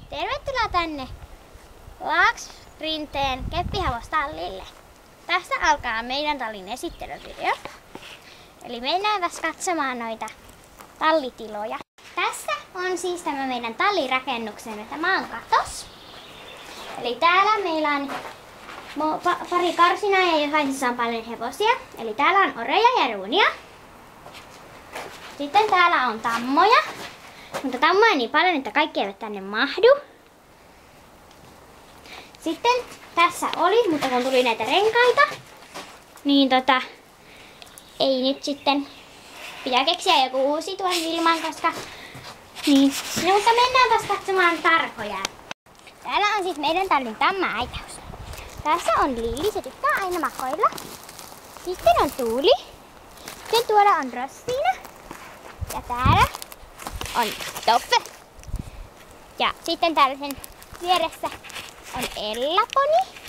Tervetuloa tänne Laaks-Rinteen keppihevostallille. Tässä alkaa meidän tallin esittelyvideo. Eli mennäänpäs katsomaan noita tallitiloja. Tässä on siis tämä meidän tallirakennuksemme. Tämä on katos. Eli täällä meillä on pari karsinaa ja jokaisessa on paljon hevosia. Eli täällä on oreja ja ruunia. Sitten täällä on tammoja. Mutta tammoja on niin paljon, että kaikki eivät tänne mahdu. Sitten tässä oli, mutta kun tuli näitä renkaita, niin ei nyt sitten pitää keksiä joku uusi tuon Vilman, koska niin. No, mutta mennäänpäs katsomaan tarhoja. Täällä on siis meidän tallin tamma-äitaus. Tässä on Lilli, se tykkää aina makoilla. Sitten on Tuuli. Sitten tuolla on Rossiina. Ja täällä on Toffe. Ja sitten täällä sen vieressä on Ella-poni.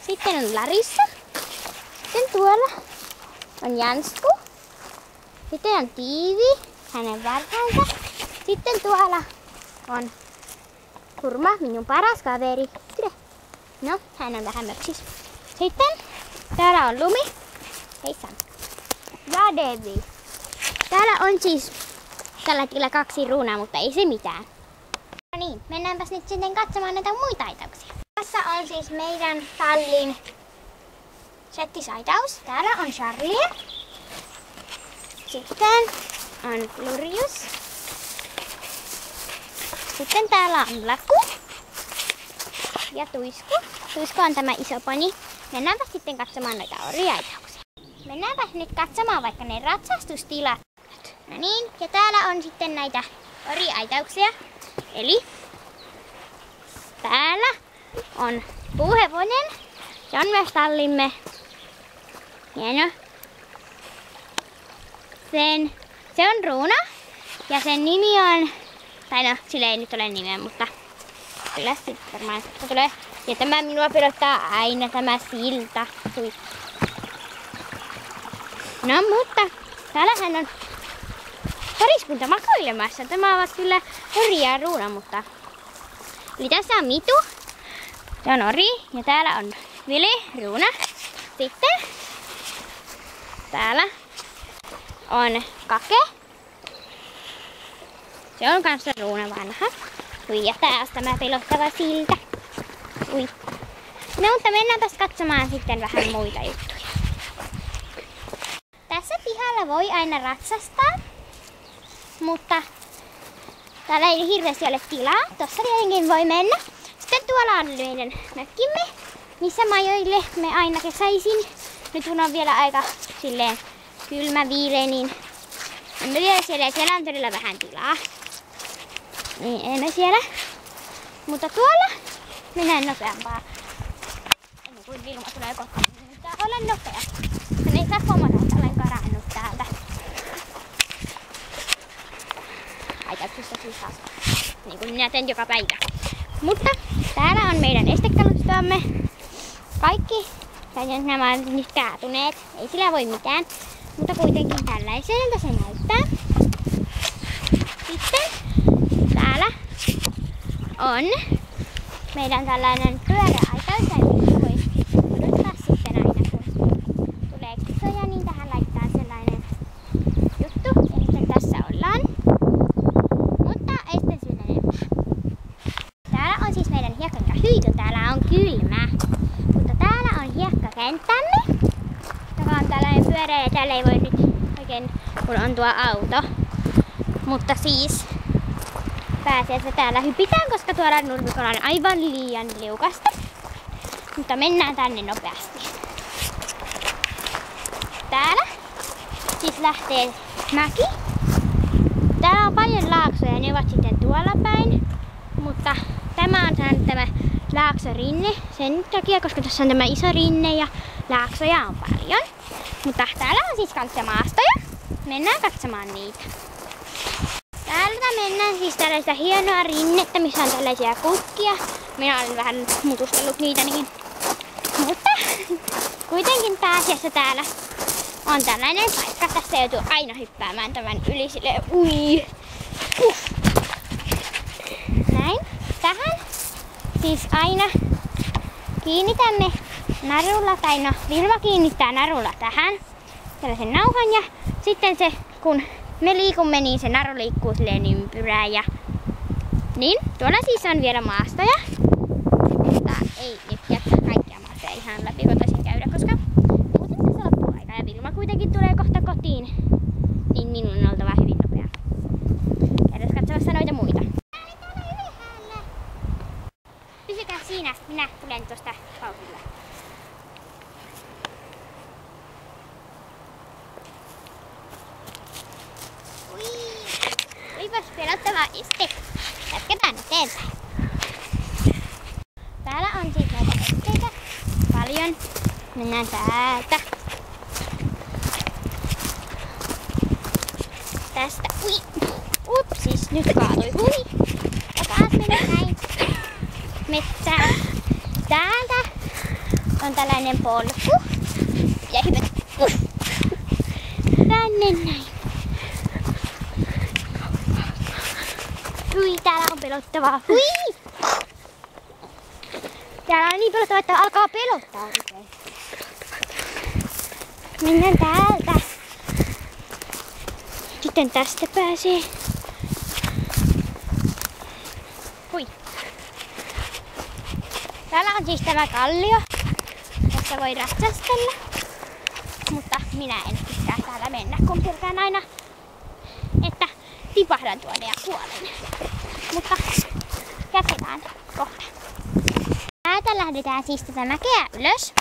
Sitten on Larissa. Sitten tuolla on Jansku. Sitten on Tiivi, hänen varhaansa. Sitten tuolla on Kurma, minun paras kaveri. No, hän on vähän möksis. Sitten täällä on Lumi. Heissan. Ja Devi. Täällä on siis tällä hetkellä 2 ruunaa, mutta ei se mitään. No niin, mennäänpäs nyt sitten katsomaan näitä muita aitauksia. Tässä on siis meidän tallin settisaitaus. Täällä on Charlie. Sitten on Glorious. Sitten täällä on Laku. Ja Tuisku. Tuisku on tämä iso poni. Mennäänpä sitten katsomaan noita oriaitauksia. Mennäänpä nyt katsomaan vaikka ne ratsastustilat. No niin, ja täällä on sitten näitä oriaitauksia. Eli täällä on puuhevonen. Se on myös tallimme. Hieno. Se on Ruuna. Ja sen nimi on, tai no, sillä ei nyt ole nimeä, mutta kyllä sitten varmaan se tulee. Ja tämä minua pelottaa aina, tämä silta. No mutta, täällähän on pariskunta makoilemassa. Tämä ovat kyllä Ori ja Ruuna, mutta eli tässä on Mitu. Se on Ori ja täällä on Vili, Ruuna. Sitten täällä on Kake. Se on kanssa Ruuna vanha. Ui, ja taas tämä pelottava silta. Ui. No, mutta mennäänpäs katsomaan sitten vähän muita juttuja. Tässä pihalla voi aina ratsastaa, mutta täällä ei hirveästi ole tilaa. Tuossa tietenkin voi mennä. Sitten tuolla on meidän mökkimme, missä majoille me aina kesäisin. Nyt kun on vielä aika silleen kylmä, viileä, niin emme vielä siellä on todella vähän tilaa. Niin emme siellä. Mutta tuolla mennään nopeampaa. Ennen kuin Vilma tulee kotiin, niin pitää olla nopea. Hän ei saa huomata, että olen karannut täältä. Aitauksista siis taas. Niin kuin minä teen joka päivä. Mutta täällä on meidän estekalustoamme. Kaikki nämä on nyt kaatuneet. Ei sillä voi mitään. Mutta kuitenkin tällaiselta se näyttää. Sitten täällä on meidän tällainen pyöreä aitaus, missä voi odottaa sitten aina, kun tulee kisoja, niin tähän laittaa sellainen juttu. Ja sitten tässä ollaan. Mutta ei sitten siinä enempää. Täällä on siis meidän hiekkahyity. Täällä on kylmä. Mutta täällä on hiekkakenttämme, joka on tällainen pyöreä ja täällä ei voi nyt oikein, kun on tuo auto. Mutta siis pääsee, että täällä hypitään, koska tuolla nurmikolla on aivan liian liukasta. Mutta mennään tänne nopeasti. Täällä siis lähtee mäki. Täällä on paljon laaksoja, ne ovat sitten tuolla päin. Mutta tämä on tämä laaksorinne sen takia, koska tässä on tämä iso rinne ja laaksoja on paljon. Mutta täällä on siis kanssa maastoja. Mennään katsomaan niitä. Täältä mennään siis tällaista hienoa rinnettä, missä on tällaisia kukkia. Minä olen vähän mutustellut niitä niin. Mutta kuitenkin pääasiassa täällä on tällainen paikka. Tässä joutuu aina hyppäämään tämän yli silleen. Ui! näin. Tähän siis aina kiinnitämme narulla, tai no Vilma kiinnittää narulla tähän tällaisen nauhan ja sitten se, kun me liikumme, niin se naru liikkuu silleen ympyrää ja niin. Tuolla siis on vielä maastoja. Mutta ei nyt jättä kaikkia maastoja ihan läpi voitaisiin käydä, koska muuten tässä loppuu aika ja Vilma kuitenkin tulee kohta kotiin, niin minun on oltava hyvin nopea. Käydään katsomassa noita muita. Pysykää siinä, minä tulen tuosta pausilla. Olipas pelottava este. Jatketaan eteenpäin. Täällä on siis näitä esteitä paljon. Mennään täältä. Tästä. Ui! Upsis, nyt kaatui. Hui! Ja taas mennään näin metsään. Täältä on tällainen polku. Ja hyvä. Tänne näin. Hui, täällä on pelottavaa. Hui! Täällä on niin pelottavaa, että alkaa pelottaa oikein. Mennään täältä. Sitten tästä pääsee. Hui. Täällä on siis tämä kallio, jossa voi ratsastella. Mutta minä en tykkää täällä mennä, kun pelkään aina, että tipahdan tuonne ja kuolen. Mutta jatketaan kohta. Täältä lähdetään siis tätä mäkeä ylös.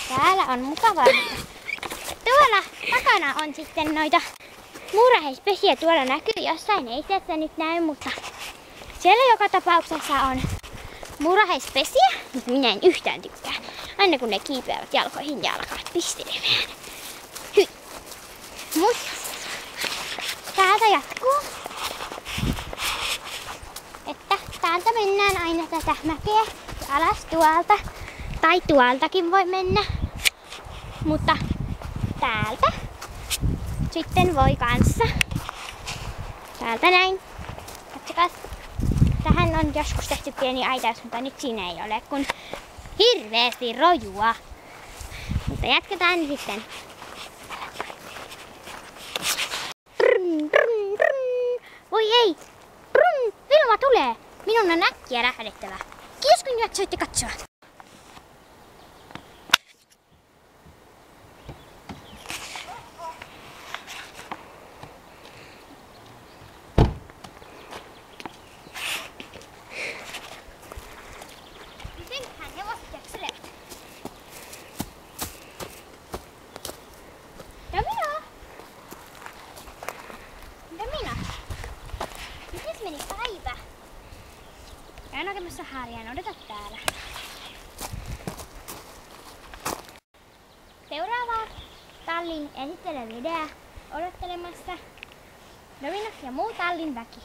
Täällä on mukavaa. Tuolla takana on sitten noita muurahaispesiä. Tuolla näkyy jossain, ei tässä nyt näy, mutta siellä joka tapauksessa on muurahaispesiä. Minä en yhtään tykkää. Aina kun ne kiipeävät jalkoihin ja alkavat pistelemään. Mut täältä jatkuu. Että täältä mennään aina tätä mäkeä alas tuolta. Tai tuoltakin voi mennä. Mutta täältä sitten voi kanssa. Täältä näin. Katsokaa. Tähän on joskus tehty pieni aitaus, mutta nyt siinä ei ole, kun hirveästi rojua. Mutta jatketaan sitten. Voi ei! Vilma tulee! Minun on äkkiä lähdettävä. Kiitos kun jaksoitte katsoa. Mitenköhän hevoset jakselevat? Domino! Mites meni päivä? Käyn hakemassa Harjan, odota täällä. Seuraavaa tallin esittelen videoa odottelemassa Domino ja muu tallin väki.